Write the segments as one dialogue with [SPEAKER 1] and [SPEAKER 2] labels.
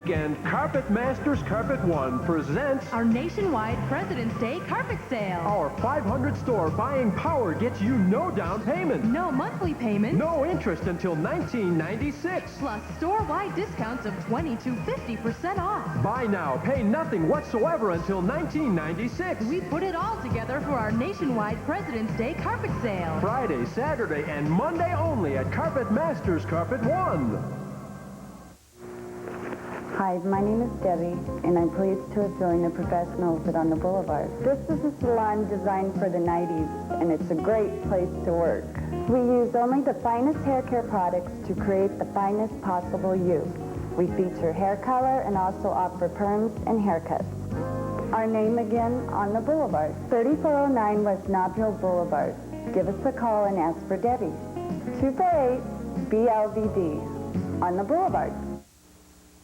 [SPEAKER 1] And Carpet Masters Carpet One presents
[SPEAKER 2] our nationwide President's Day carpet sale.
[SPEAKER 1] Our 500 store buying power gets you no down payment.
[SPEAKER 2] No monthly payment.
[SPEAKER 1] No interest until 1996.
[SPEAKER 2] Plus store-wide discounts of 20 to 50% off.
[SPEAKER 1] Buy now, pay nothing whatsoever until 1996.
[SPEAKER 2] We put it all together for our nationwide President's Day carpet sale.
[SPEAKER 1] Friday, Saturday, and Monday only at Carpet Masters Carpet One.
[SPEAKER 3] Hi, my name is Debbie, and I'm pleased to have joined the professionals at On the Boulevard. This is a salon designed for the 90s, and it's a great place to work. We use only the finest hair care products to create the finest possible you. We feature hair color and also offer perms and haircuts. Our name again, On the Boulevard, 3409 West Knobhill Boulevard. Give us a call and ask for Debbie. 248-BLVD. On the Boulevard.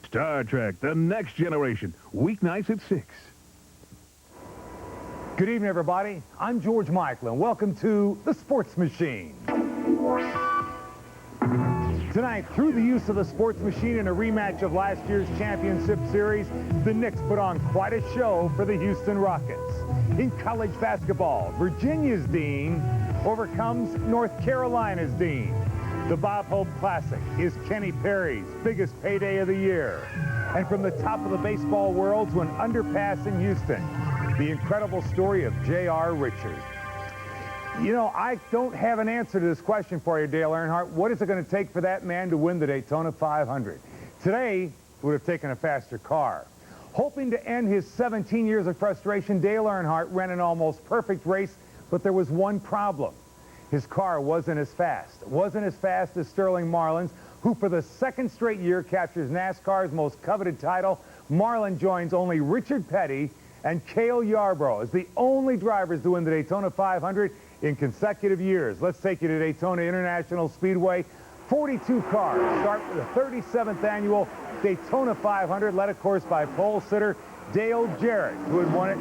[SPEAKER 4] Star Trek, The Next Generation, weeknights at 6.
[SPEAKER 5] Good evening, everybody. I'm George Michael, and welcome to The Sports Machine. Tonight, through the use of the Sports Machine in a rematch of last year's championship series, the Knicks put on quite a show for the Houston Rockets. In college basketball, Virginia's Dean overcomes North Carolina's Dean. The Bob Hope Classic is Kenny Perry's biggest payday of the year. And from the top of the baseball world to an underpass in Houston, the incredible story of J.R. Richard. You know, I don't have an answer to this question for you, Dale Earnhardt. What is it going to take for that man to win the Daytona 500? Today, it would have taken a faster car. Hoping to end his 17 years of frustration, Dale Earnhardt ran an almost perfect race, but there was one problem. His car wasn't as fast. It wasn't as fast as Sterling Marlin's, who for the second straight year captures NASCAR's most coveted title. Marlin joins only Richard Petty and Cale Yarborough as the only drivers to win the Daytona 500 in consecutive years. Let's take you to Daytona International Speedway. 42 cars start with the 37th annual Daytona 500, led, of course, by pole sitter Dale Jarrett, who had won it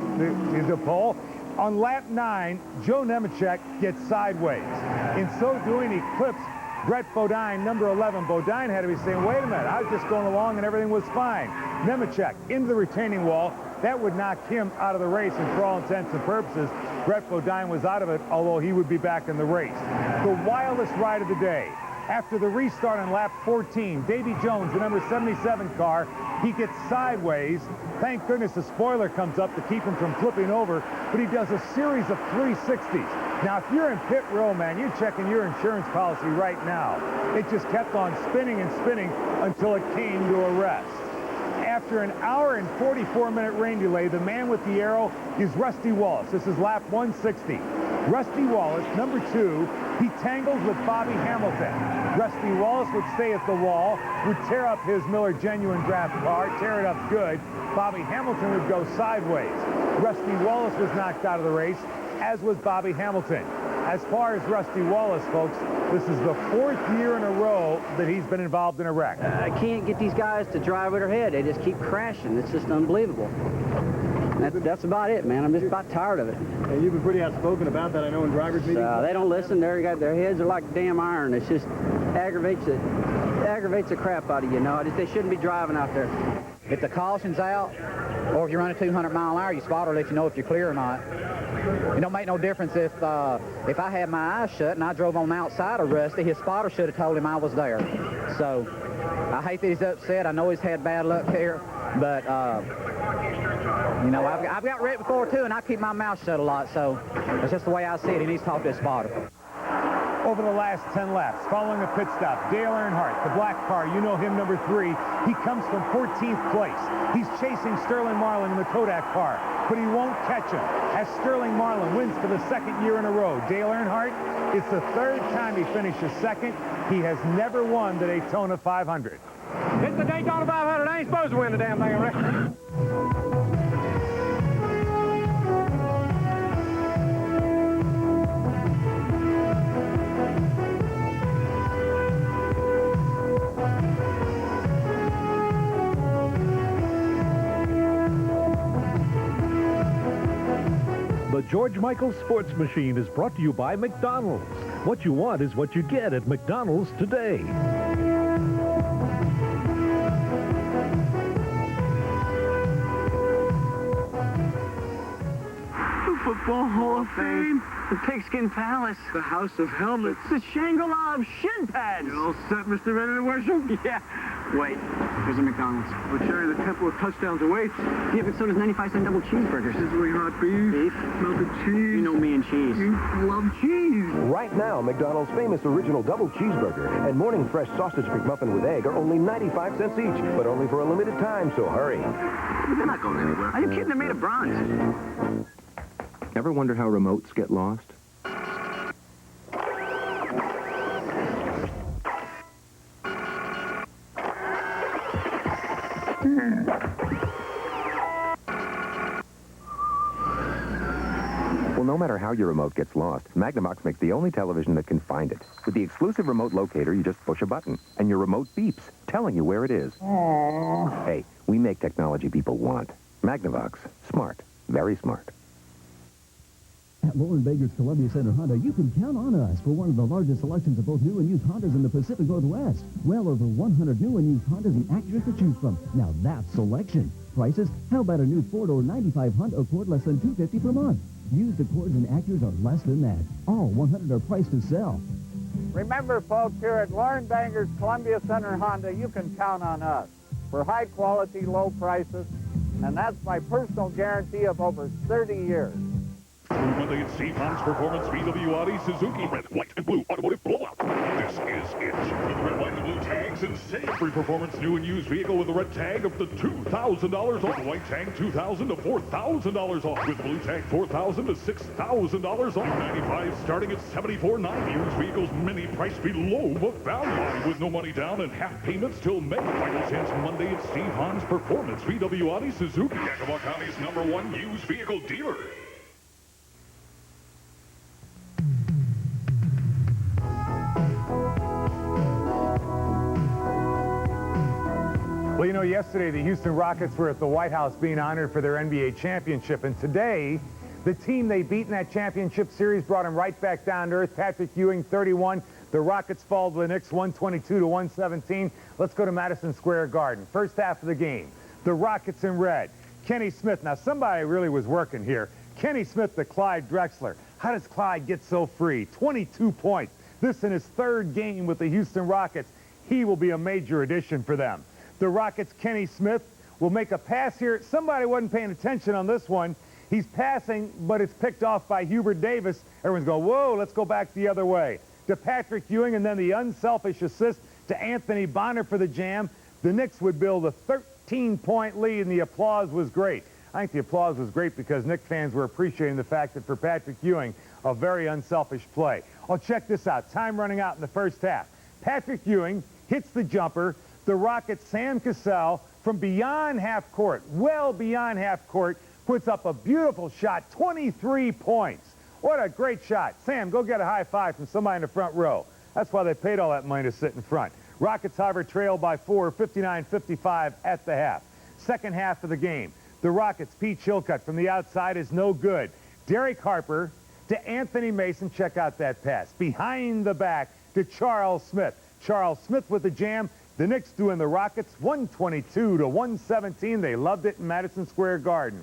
[SPEAKER 5] the pole. On lap 9, Joe Nemechek gets sideways. In so doing, he clips Brett Bodine, number 11. Bodine had to be saying, wait a minute, I was just going along and everything was fine. Nemechek into the retaining wall. That would knock him out of the race, and for all intents and purposes, Brett Bodine was out of it, although he would be back in the race. The wildest ride of the day. After the restart on lap 14, Davy Jones, the number 77 car, he gets sideways. Thank goodness the spoiler comes up to keep him from flipping over, but he does a series of 360s. Now, if you're in pit row, man, you're checking your insurance policy right now. It just kept on spinning and spinning until it came to a rest. After an hour and 44-minute rain delay, the man with the arrow is Rusty Wallace. This is lap 160. Rusty Wallace, number 2, he tangles with Bobby Hamilton. Rusty Wallace would stay at the wall, would tear up his Miller Genuine Draft car, tear it up good. Bobby Hamilton would go sideways. Rusty Wallace was knocked out of the race, as was Bobby Hamilton. As far as Rusty Wallace, folks, this is the 4th year in a row that he's been involved in a wreck.
[SPEAKER 6] I can't get these guys to drive with their head. They just keep crashing. It's just unbelievable. That's about it, man. I'm just about tired of it.
[SPEAKER 7] And you've been pretty outspoken about that, I know, in drivers' meetings.
[SPEAKER 6] They don't listen. Their heads are like damn iron. It just aggravates the crap out of you. They shouldn't be driving out there.
[SPEAKER 8] If the caution's out, or if you run a 200 mile an hour, your spotter will let you know if you're clear or not. It don't make no difference if I had my eyes shut and I drove on the outside of Rusty, his spotter should have told him I was there. So I hate that he's upset. I know he's had bad luck here, but I've got wrecked before too, and I keep my mouth shut a lot. So that's just the way I see it. He needs to talk to his spotter.
[SPEAKER 5] Over the last 10 laps, following a pit stop, Dale Earnhardt, the black car, you know him, number 3, he comes from 14th place. He's chasing Sterling Marlin in the Kodak car, but he won't catch him, as Sterling Marlin wins for the 2nd year in a row. Dale Earnhardt, it's the 3rd time he finishes 2nd. He has never won the Daytona 500.
[SPEAKER 7] It's the Daytona 500. I ain't supposed to win the damn thing, I reckon.
[SPEAKER 4] The George Michael Sports Machine is brought to you by McDonald's. What you want is what you get at McDonald's today.
[SPEAKER 7] Baseball Hall of Fame. The Pigskin Palace. The House of Helmets. The Shangri-La of shin pads. You all set, Mr. Ready to Worship? Yeah. Wait, there's a McDonald's. We'll carry the Temple of Touchdowns awaits.
[SPEAKER 6] Yeah, but so does 95-cent double cheeseburgers.
[SPEAKER 7] Sizzling hot beef. Melted cheese.
[SPEAKER 6] You know me and cheese.
[SPEAKER 7] You love cheese.
[SPEAKER 1] Right now, McDonald's famous original double cheeseburger and morning fresh sausage McMuffin with egg are only 95 cents each, but only for a limited time, so hurry.
[SPEAKER 6] They're not going anywhere. Are you kidding? They're made of bronze.
[SPEAKER 9] Ever wonder how remotes get lost? Well, no matter how your remote gets lost, Magnavox makes the only television that can find it. With the exclusive remote locator, you just push a button, and your remote beeps, telling you where it is. Hey, we make technology people want. Magnavox. Smart. Very smart.
[SPEAKER 10] At Lauren Bager's Columbia Center Honda, you can count on us for one of the largest selections of both new and used Hondas in the Pacific Northwest. Well over 100 new and used Hondas and Acuras to choose from. Now that's selection. Prices? How about a new 4-door 95 Honda Accord less than $250 per month? Used Accords and Acuras are less than that. All 100 are priced to sell.
[SPEAKER 11] Remember, folks, here at Lauren Banger's Columbia Center Honda, you can count on us for high quality, low prices, and that's my personal guarantee of over 30 years.
[SPEAKER 4] Monday at Steve Hans Performance VW Audi Suzuki Red, White, and Blue Automotive Blowout. This is it. With red, white, and blue tags and save every performance new and used vehicle with a red tag up to $2,000 off. White tag $2,000 to $4,000 off. With blue tag $4,000 to $6,000 off. 95 starting at $74.9. Used vehicles many priced below book value. With no money down and half payments till May. Final chance Monday at Steve Hans Performance VW Audi Suzuki. Yakima County's #1 used vehicle dealer.
[SPEAKER 5] Well, you know, yesterday the Houston Rockets were at the White House being honored for their NBA championship, and today the team they beat in that championship series brought them right back down to earth. Patrick Ewing, 31. The Rockets fall to the Knicks, 122 to 117. Let's go to Madison Square Garden. First half of the game, the Rockets in red. Kenny Smith. Now, somebody really was working here. Kenny Smith to Clyde Drexler. How does Clyde get so free? 22 points. This in his third game with the Houston Rockets. He will be a major addition for them. The Rockets' Kenny Smith will make a pass here. Somebody wasn't paying attention on this one. He's passing, but it's picked off by Hubert Davis. Everyone's going, whoa, let's go back the other way. To Patrick Ewing, and then the unselfish assist to Anthony Bonner for the jam. The Knicks would build a 13-point lead, and the applause was great. I think the applause was great because Knicks fans were appreciating the fact that for Patrick Ewing, a very unselfish play. Oh, check this out. Time running out in the first half. Patrick Ewing hits the jumper. The Rockets' Sam Cassell from beyond half court, well beyond half court, puts up a beautiful shot, 23 points. What a great shot. Sam, go get a high five from somebody in the front row. That's why they paid all that money to sit in front. Rockets, however, trail by 4, 59-55 at the half. Second half of the game, the Rockets' Pete Chilcutt from the outside is no good. Derek Harper to Anthony Mason. Check out that pass. Behind the back to Charles Smith. Charles Smith with the jam. The Knicks doing the Rockets 122 to 117. They loved it in Madison Square Garden.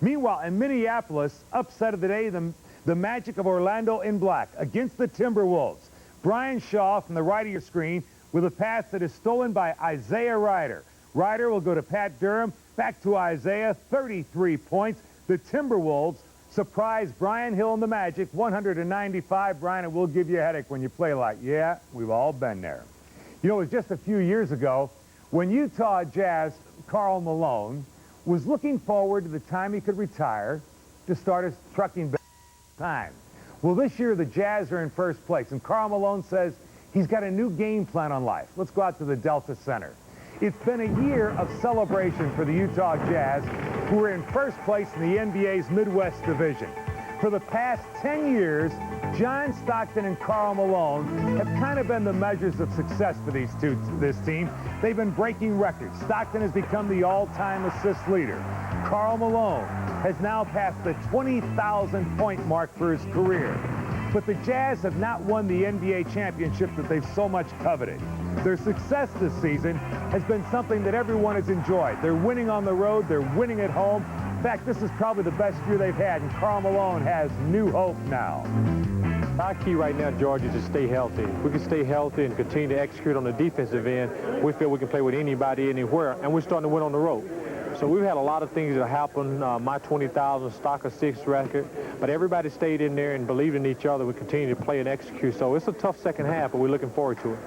[SPEAKER 5] Meanwhile, in Minneapolis, upset of the day, the Magic of Orlando in black against the Timberwolves. Brian Shaw from the right of your screen with a pass that is stolen by Isaiah Ryder. Ryder will go to Pat Durham, back to Isaiah, 33 points. The Timberwolves surprise Brian Hill and the Magic, 195. Brian, it will give you a headache when you play like, yeah, we've all been there. You know, it was just a few years ago when Utah Jazz Karl Malone was looking forward to the time he could retire to start his trucking time. Well, this year the Jazz are in first place, and Karl Malone says he's got a new game plan on life. Let's go out to the Delta Center. It's been a year of celebration for the Utah Jazz, who are in first place in the NBA's Midwest Division. For the past 10 years, John Stockton and Karl Malone have kind of been the measures of success for this team. They've been breaking records. Stockton has become the all-time assist leader. Karl Malone has now passed the 20,000-point mark for his career. But the Jazz have not won the NBA championship that they've so much coveted. Their success this season has been something that everyone has enjoyed. They're winning on the road. They're winning at home. fact, this is probably the best year they've had, and Karl Malone has new hope now.
[SPEAKER 12] Our key right now, George, is to stay healthy. If we can stay healthy and continue to execute on the defensive end, we feel we can play with anybody, anywhere, and we're starting to win on the road. So we've had a lot of things that happened, my 20,000 stock of 6 record, but everybody stayed in there and believed in each other. We continue to play and execute. So it's a tough second half, but we're looking forward to it.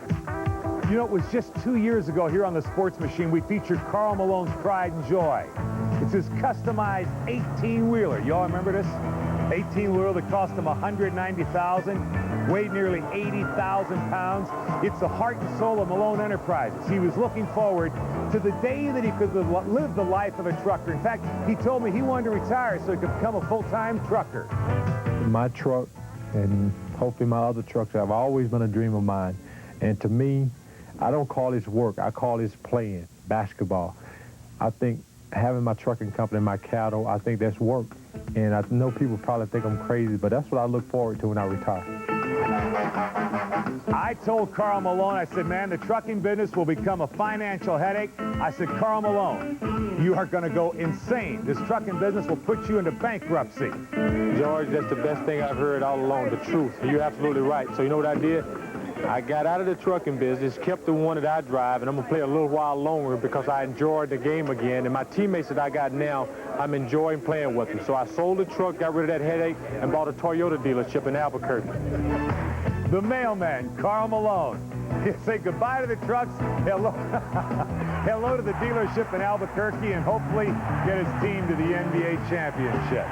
[SPEAKER 5] You know, it was just 2 years ago here on the Sports Machine, we featured Karl Malone's Pride and Joy. It's his customized 18-wheeler. Y'all remember this? 18-wheeler that cost him $190,000, weighed nearly 80,000 pounds. It's the heart and soul of Malone Enterprises. He was looking forward to the day that he could live the life of a trucker. In fact, he told me he wanted to retire so he could become a full-time trucker.
[SPEAKER 12] My truck and hopefully my other trucks have always been a dream of mine. And to me, I don't call this work. I call this playing basketball. I think having my trucking company, my cattle, I think that's work. And I know people probably think I'm crazy, but that's what I look forward to when I retire.
[SPEAKER 5] I told Karl Malone, I said, man, the trucking business will become a financial headache. I said, Karl Malone, you are going to go insane. This trucking business will put you into bankruptcy.
[SPEAKER 12] George, that's the best thing I've heard all along, the truth. You're absolutely right. So you know what I did? I got out of the trucking business, kept the one that I drive, and I'm going to play a little while longer because I enjoyed the game again. And my teammates that I got now, I'm enjoying playing with them. So I sold the truck, got rid of that headache, and bought a Toyota dealership in Albuquerque.
[SPEAKER 5] The mailman, Karl Malone. He'll say goodbye to the trucks, hello, hello to the dealership in Albuquerque, and hopefully get his team to the NBA championship.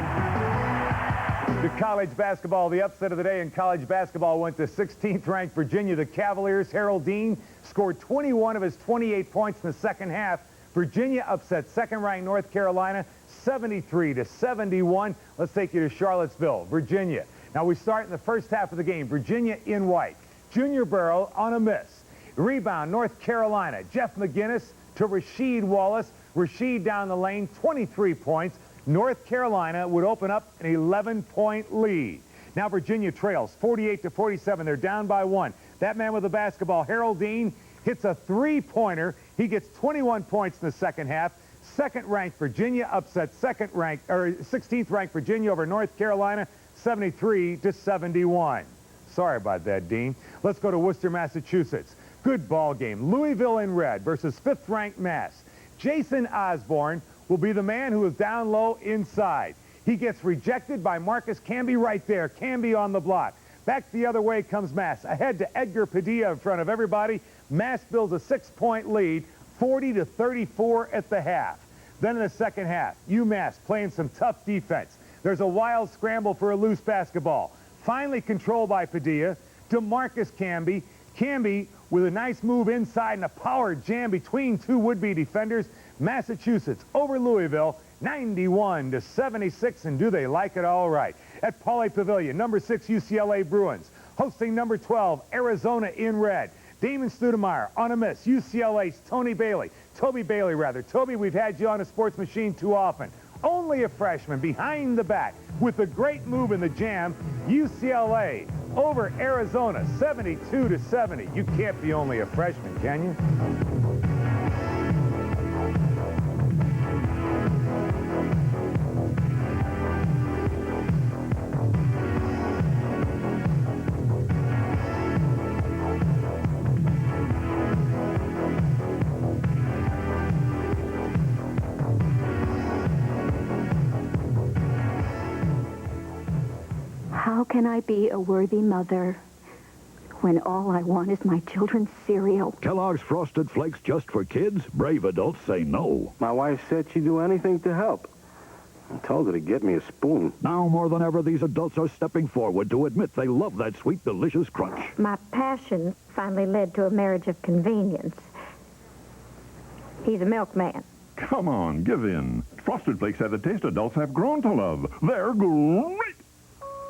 [SPEAKER 5] To college basketball, the upset of the day in college basketball went to 16th-ranked Virginia. The Cavaliers' Harold Dean scored 21 of his 28 points in the second half. Virginia upset second-ranked North Carolina 73-71. Let's take you to Charlottesville, Virginia. Now we start in the first half of the game. Virginia in white. Junior Burrow on a miss. Rebound, North Carolina. Jeff McGinnis to Rasheed Wallace. Rasheed down the lane, 23 points. North Carolina would open up an 11-point lead. Now Virginia trails 48-47. They're down by 1. That man with the basketball, Harold Dean, hits a three-pointer. He gets 21 points in the second half. Second-ranked Virginia upsets 16th-ranked Virginia over North Carolina, 73-71. Sorry about that, Dean. Let's go to Worcester, Massachusetts. Good ball game. Louisville in red versus 5th-ranked Mass. Jason Osborne will be the man who is down low inside. He gets rejected by Marcus Camby right there. Camby on the block. Back the other way comes Mass. Ahead to Edgar Padilla in front of everybody. Mass builds a 6-point lead, 40-34 at the half. Then in the second half, UMass playing some tough defense. There's a wild scramble for a loose basketball. Finally controlled by Padilla. DeMarcus Camby. Camby with a nice move inside and a power jam between two would-be defenders. Massachusetts over Louisville, 91-76, and do they like it all right. At Pauley Pavilion, number 6 UCLA Bruins, hosting number 12 Arizona in red. Damon Stoudemire on a miss. UCLA's Toby Bailey, rather. Toby, we've had you on a Sports Machine too often. Only a freshman behind the back with a great move in the jam. UCLA over Arizona, 72-70. You can't be only a freshman, can you?
[SPEAKER 13] How can I be a worthy mother when all I want is my children's cereal?
[SPEAKER 14] Kellogg's Frosted Flakes just for kids? Brave adults say no.
[SPEAKER 15] My wife said she'd do anything to help. I told her to get me a spoon.
[SPEAKER 14] Now more than ever, these adults are stepping forward to admit they love that sweet, delicious crunch.
[SPEAKER 13] My passion finally led to a marriage of convenience. He's a milkman.
[SPEAKER 16] Come on, give in. Frosted Flakes have the taste adults have grown to love. They're great!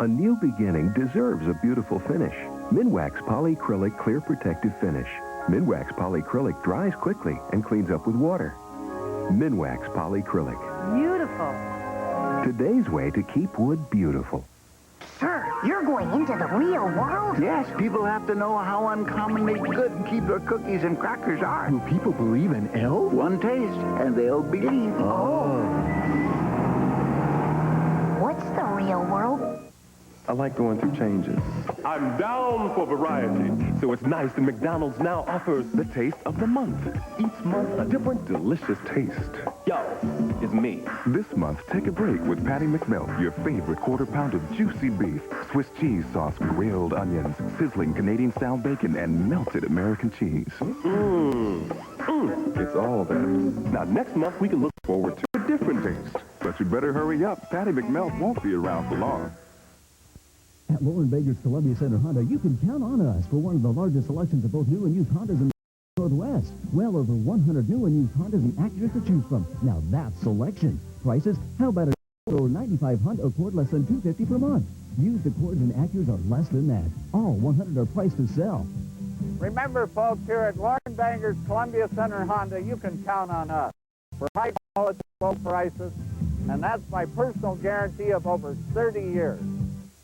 [SPEAKER 9] A new beginning deserves a beautiful finish. Minwax Polycrylic Clear Protective Finish. Minwax Polycrylic dries quickly and cleans up with water. Minwax Polycrylic.
[SPEAKER 3] Beautiful.
[SPEAKER 9] Today's way to keep wood beautiful.
[SPEAKER 17] Sir, you're going into the real world?
[SPEAKER 18] Yes, people have to know how uncommonly good Keebler cookies and crackers are.
[SPEAKER 10] Do people believe in elves?
[SPEAKER 18] One taste, and they'll believe.
[SPEAKER 10] Oh.
[SPEAKER 17] What's the real world?
[SPEAKER 1] I like going through changes. I'm down for variety. So it's nice that McDonald's now offers the taste of the month. Each month, a different delicious taste. Yo, it's me. This month, take a break with Patty McMelt, your favorite quarter-pound of juicy beef, Swiss cheese sauce, grilled onions, sizzling Canadian-style bacon, and melted American cheese. It's all there. Now, next month, we can look forward to a different taste. But you better hurry up. Patty McMelt won't be around for long.
[SPEAKER 10] At Lauren Bager's Columbia Center Honda, you can count on us for one of the largest selections of both new and used Hondas in the Northwest. Well over 100 new and used Hondas and Acuras to choose from. Now that's selection. Prices? How about a 95 Honda Accord less than $250 per month? Used Accords and Acuras are less than that. All 100 are priced to sell.
[SPEAKER 11] Remember, folks, here at Lauren Banger's Columbia Center Honda, you can count on us for high quality, low prices, and that's my personal guarantee of over 30 years.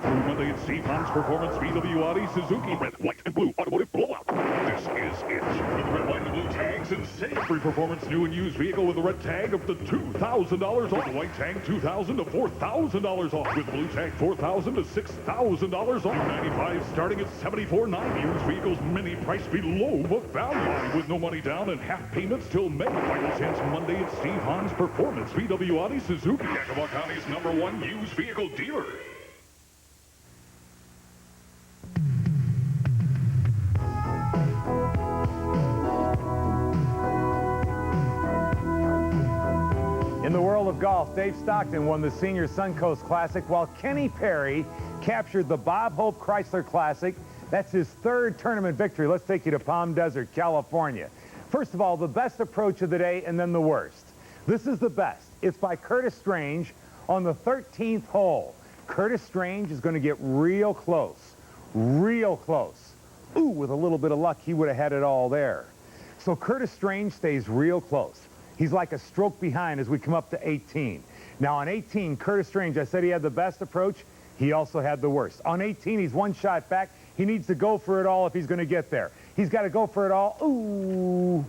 [SPEAKER 4] Monday at Steve Hans Performance VW Audi Suzuki Red, White, and Blue Automotive Blowout. This is it. With red, white, and blue tags and save every performance new and used vehicle with a red tag of the $2,000 off. The white tag $2,000 to $4,000 off. With the blue tag $4,000 to $6,000 off. 95 starting at $74.9. Used vehicles many priced below book value. With no money down and half payments till May. Final chance Monday at Steve Hans Performance VW Audi Suzuki. Yakima County's #1 used vehicle dealer.
[SPEAKER 5] In the world of golf, Dave Stockton won the Senior Suncoast Classic, while Kenny Perry captured the Bob Hope Chrysler Classic. That's his third tournament victory. Let's take you to Palm Desert, California. First of all, the best approach of the day, and then the worst. This is the best. It's by Curtis Strange on the 13th hole. Curtis Strange is going to get real close. Real close. Ooh, with a little bit of luck, he would have had it all there. So Curtis Strange stays real close. He's like a stroke behind as we come up to 18. Now on 18, Curtis Strange, I said he had the best approach. He also had the worst. On 18, he's one shot back. He needs to go for it all if he's going to get there. He's got to go for it all. Ooh.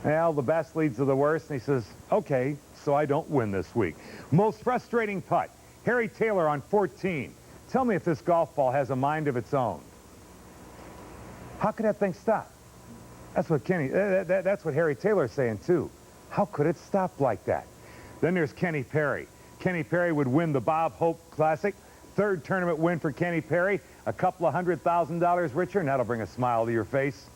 [SPEAKER 5] Well, the best leads to the worst. And he says, okay, so I don't win this week. Most frustrating putt, Harry Taylor on 14. Tell me if this golf ball has a mind of its own. How could that thing stop? That's what that's what Harry Taylor's saying too. How could it stop like that? Then there's Kenny Perry. Kenny Perry would win the Bob Hope Classic. Third tournament win for Kenny Perry. A couple of $100,000 richer, and that'll bring a smile to your face.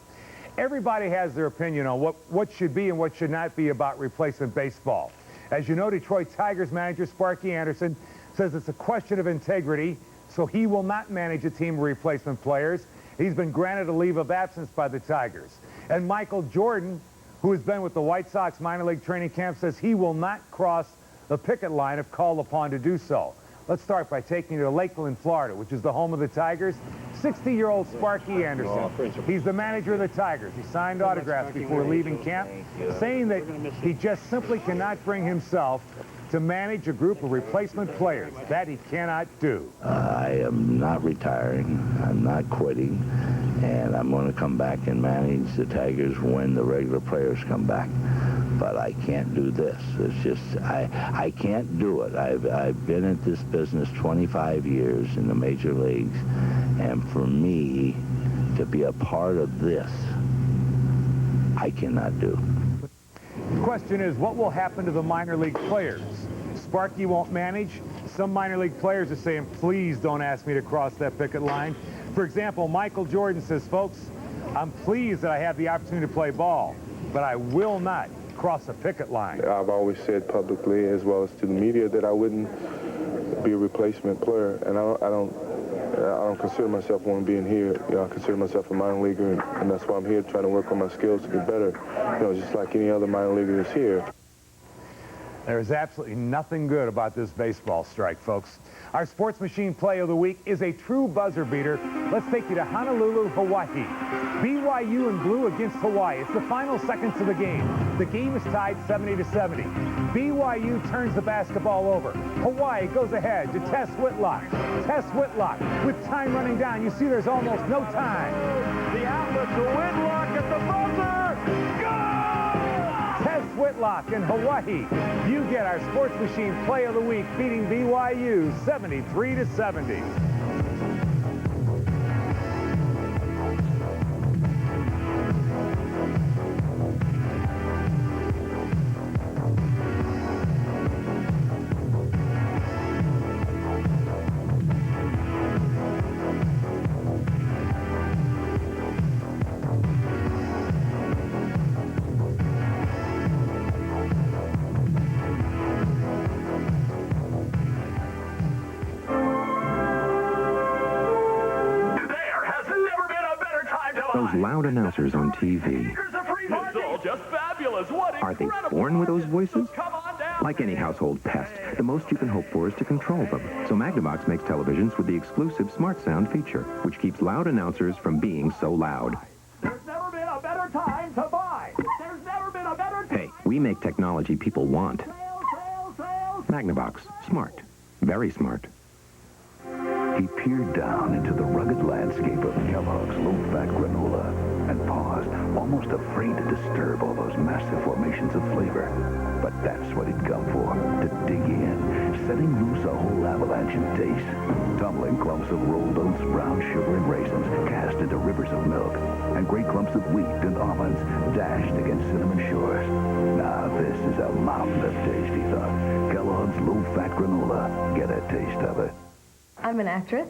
[SPEAKER 5] Everybody has their opinion on what should be and what should not be about replacement baseball. As you know, Detroit Tigers manager Sparky Anderson says it's a question of integrity, so he will not manage a team of replacement players. He's been granted a leave of absence by the Tigers. And Michael Jordan, who has been with the White Sox minor league training camp, says he will not cross the picket line if called upon to do so. Let's start by taking you to Lakeland, Florida, which is the home of the Tigers. 60-year-old Sparky Anderson. He's the manager of the Tigers. He signed autographs before leaving camp, saying that he just simply cannot bring himself to manage a group of replacement players. That he cannot do.
[SPEAKER 19] I am not retiring. I'm not quitting. And I'm going to come back and manage the Tigers when the regular players come back. But I can't do this. It's just, I can't do it. I've been at this business 25 years in the major leagues. And for me to be a part of this, I cannot do.
[SPEAKER 5] The question is, what will happen to the minor league players? Sparky won't manage. Some minor league players are saying, please don't ask me to cross that picket line. For example, Michael Jordan says, folks, I'm pleased that I have the opportunity to play ball, but I will not cross a picket line.
[SPEAKER 20] I've always said publicly, as well as to the media, that I wouldn't be a replacement player, and I don't consider myself one being here. You know, I consider myself a minor leaguer, and that's why I'm here, trying to work on my skills to get better. You know, just like any other minor leaguer that's here.
[SPEAKER 5] There is absolutely nothing good about this baseball strike, folks. Our sports machine play of the week is a true buzzer beater. Let's take you to Honolulu, Hawaii. BYU in blue against Hawaii. It's the final seconds of the game. The game is tied 70-70. BYU turns the basketball over. Hawaii goes ahead to Tess Whitlock. Tess Whitlock with time running down. You see there's almost no time.
[SPEAKER 7] The outlet to Whitlock at the buzzer. Go!
[SPEAKER 5] Tess Whitlock in Hawaii. You get our Sports Machine Play of the Week, beating BYU 73-70.
[SPEAKER 9] Those loud announcers on TV.
[SPEAKER 1] It's all just fabulous. What
[SPEAKER 9] Are they born with those voices? Like any household pest, the most you can hope for is to control them. So Magnavox makes televisions with the exclusive Smart Sound feature, which keeps loud announcers from being so loud.
[SPEAKER 7] There's never been a better time to buy. There's never been a better time.
[SPEAKER 9] Hey, we make technology people want. Magnavox. Smart. Very smart.
[SPEAKER 14] He peered down into the rugged landscape of Kellogg's low-fat granola and paused, almost afraid to disturb all those massive formations of flavor. But that's what he'd come for, to dig in, setting loose a whole avalanche of taste. Tumbling clumps of rolled oats, brown sugar, and raisins cast into rivers of milk, and great clumps of wheat and almonds dashed against cinnamon shores. Now this is a mountain of taste, he thought. Kellogg's low-fat granola. Get a taste of it.
[SPEAKER 21] I'm an actress,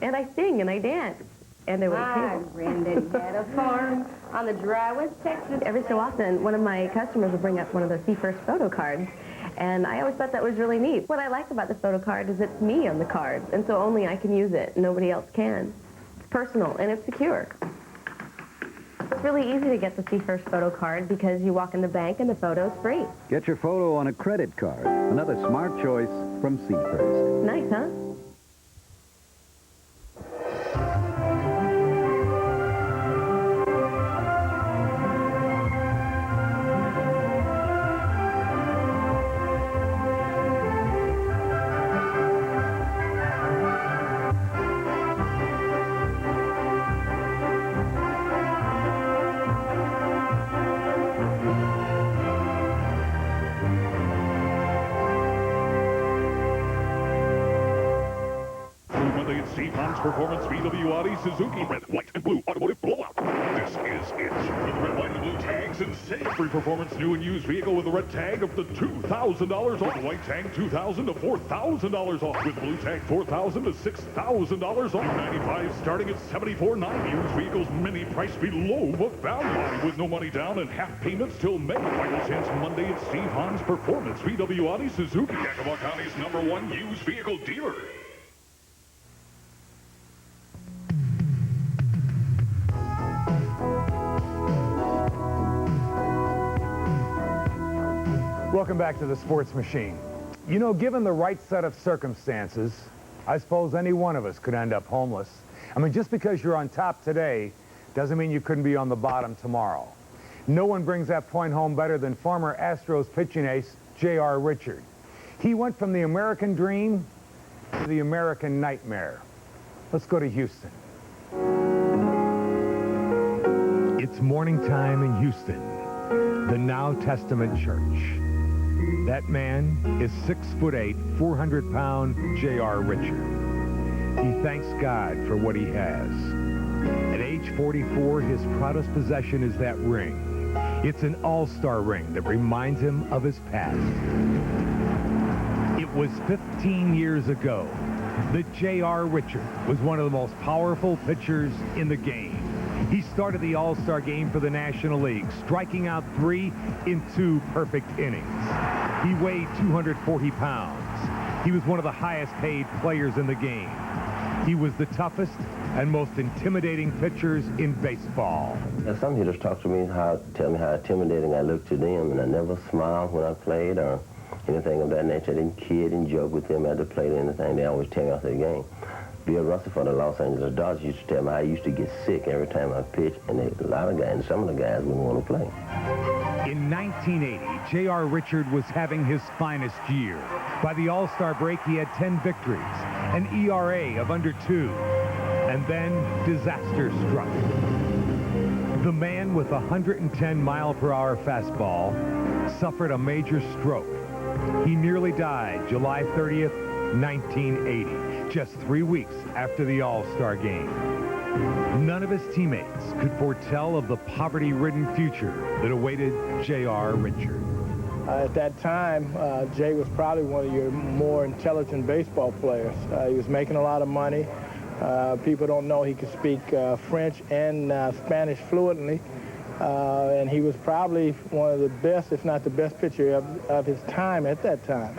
[SPEAKER 21] and I sing and I dance. And there was
[SPEAKER 22] Brendan had a farm on the dry West Texas.
[SPEAKER 21] Every so often, one of my customers will bring up one of those See First photo cards, and I always thought that was really neat. What I like about the photo card is it's me on the card, and so only I can use it. Nobody else can. It's personal, and it's secure. It's really easy to get the See First photo card because you walk in the bank and the photo's free.
[SPEAKER 23] Get your photo on a credit card. Another smart choice from See First.
[SPEAKER 21] Nice, huh?
[SPEAKER 4] Performance VW Audi Suzuki Red, White, and Blue Automotive Blowout. This is it. With red, white, and blue tags and save free performance new and used vehicle with the red tag of the $2,000 off. The white tag $2,000 to $4,000 off. With the blue tag $4,000 to $6,000 off. 95 starting at $74.9. Used vehicles many priced below book value. With no money down and half payments till May. Final chance Monday at Steve Hahn's Performance VW Audi Suzuki. Yakima County's #1 used vehicle dealer.
[SPEAKER 5] Welcome back to the Sports Machine. You know, given the right set of circumstances, I suppose any one of us could end up homeless. I mean, just because you're on top today doesn't mean you couldn't be on the bottom tomorrow. No one brings that point home better than former Astros pitching ace J.R. Richard. He went from the American dream to the American nightmare. Let's go to Houston. It's morning time in Houston, the Now Testament Church. That man is 6'8", 400-pound J.R. Richard. He thanks God for what he has. At age 44, his proudest possession is that ring. It's an all-star ring that reminds him of his past. It was 15 years ago that J.R. Richard was one of the most powerful pitchers in the game. He started the All-Star game for the National League, striking out 3 in 2 perfect innings. He weighed 240 pounds. He was one of the highest-paid players in the game. He was the toughest and most intimidating pitchers in baseball.
[SPEAKER 24] Some hitters talk to me, tell me how intimidating I look to them, and I never smiled when I played or anything of that nature. I didn't kid and joke with them after played or anything. They always tell me after the game. Bill Russell for the Los Angeles Dodgers used to tell me I used to get sick every time I pitched, and a lot of guys, some of the guys wouldn't want to play.
[SPEAKER 5] In 1980, J.R. Richard was having his finest year. By the All-Star break, he had 10 victories, an ERA of under 2, and then disaster struck. The man with a 110-mile-per-hour fastball suffered a major stroke. He nearly died July 30th, 1980, just 3 weeks after the All-Star game. None of his teammates could foretell of the poverty-ridden future that awaited J.R. Richard.
[SPEAKER 2] At that time, Jay was probably one of your more intelligent baseball players. He was making a lot of money. People don't know he could speak French and Spanish fluently. And he was probably one of the best, if not the best pitcher of his time at that time.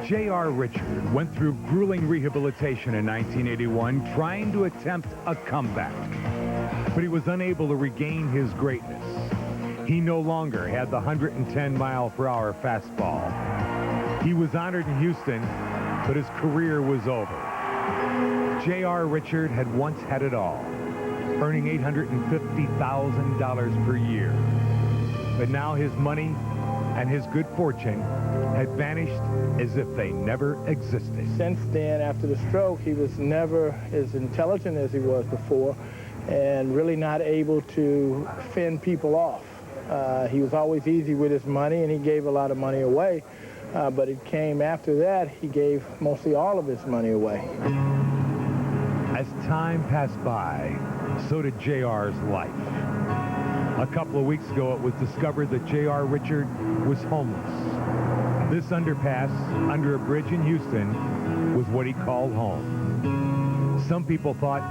[SPEAKER 5] J.R. Richard went through grueling rehabilitation in 1981, trying to attempt a comeback. But he was unable to regain his greatness. He no longer had the 110-mile-per-hour fastball. He was honored in Houston, but his career was over. J.R. Richard had once had it all, earning $850,000 per year. But now his money and his good fortune had vanished as if they never existed.
[SPEAKER 2] Since then, after the stroke, he was never as intelligent as he was before and really not able to fend people off. He was always easy with his money, and he gave a lot of money away. But it came after that, he gave mostly all of his money away.
[SPEAKER 5] As time passed by, so did J.R.'s life. A couple of weeks ago, it was discovered that J.R. Richard was homeless. This underpass under a bridge in Houston was what he called home. Some people thought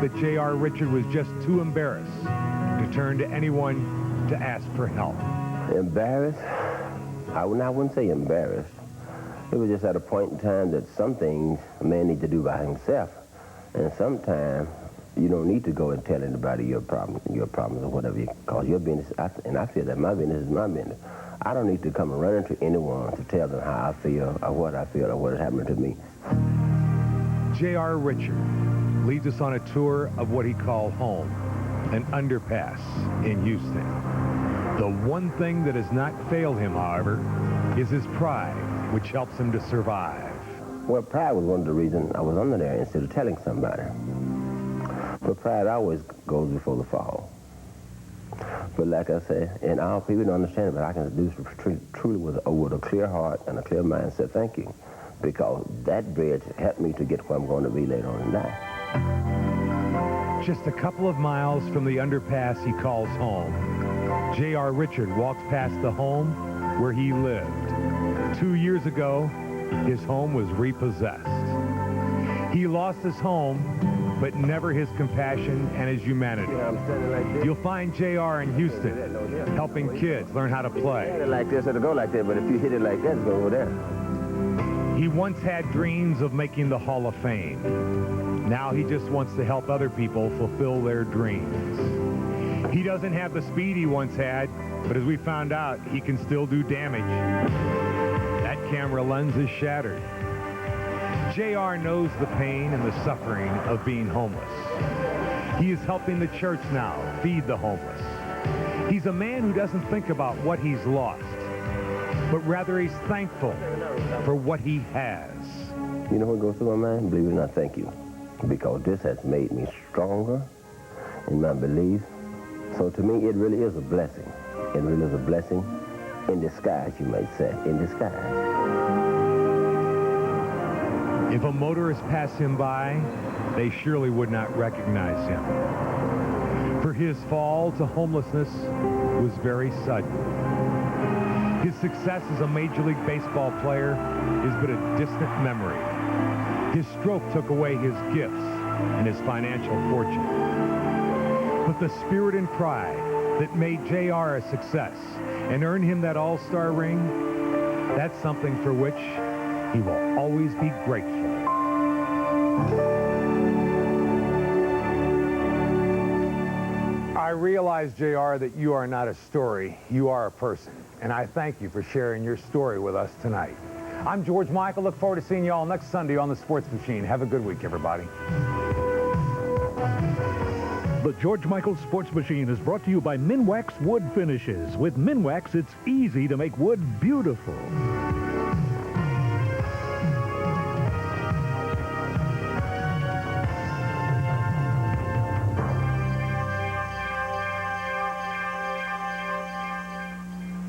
[SPEAKER 5] that J.R. Richard was just too embarrassed to turn to anyone to ask for help.
[SPEAKER 24] Embarrassed? I wouldn't say embarrassed. It was just at a point in time that some things a man needs to do by himself. And sometimes you don't need to go and tell anybody your problems or whatever, because your business, and I feel that my business is my business. I don't need to come and run into anyone to tell them how I feel or what is happening to me.
[SPEAKER 5] J.R. Richard leads us on a tour of what he called home, an underpass in Houston. The one thing that has not failed him, however, is his pride, which helps him to survive.
[SPEAKER 24] Well, pride was one of the reasons I was under there instead of telling somebody. But pride always goes before the fall. But like I said, and our people don't understand it, but I can do this truly with a clear heart and a clear mind. Say thank you, because that bridge helped me to get where I'm going to be later on in life.
[SPEAKER 5] Just a couple of miles from the underpass he calls home, J.R. Richard walks past the home where he lived. 2 years ago, his home was repossessed. He lost his home, but never his compassion and his humanity. You'll find J.R. in Houston, helping kids learn how to play.
[SPEAKER 24] Hit it like this, it'll go like that, but if you hit it like that, it'll go over there.
[SPEAKER 5] He once had dreams of making the Hall of Fame. Now he just wants to help other people fulfill their dreams. He doesn't have the speed he once had, but as we found out, he can still do damage. That camera lens is shattered. J.R. knows the pain and the suffering of being homeless. He is helping the church now feed the homeless. He's a man who doesn't think about what he's lost, but rather he's thankful for what he has.
[SPEAKER 24] You know what goes through my mind? Believe it or not, thank you. Because this has made me stronger in my belief. So to me, it really is a blessing. It really is a blessing in disguise, you might say, in disguise.
[SPEAKER 5] If a motorist passed him by, they surely would not recognize him. For his fall to homelessness was very sudden. His success as a Major League Baseball player is but a distant memory. His stroke took away his gifts and his financial fortune. But the spirit and pride that made J.R. a success and earned him that all-star ring, that's something for which he will always be grateful. I realize, J.R., that you are not a story, you are a person. And I thank you for sharing your story with us tonight. I'm George Michael. Look forward to seeing you all next Sunday on The Sports Machine. Have a good week, everybody.
[SPEAKER 6] The George Michael Sports Machine is brought to you by Minwax Wood Finishes. With Minwax, it's easy to make wood beautiful.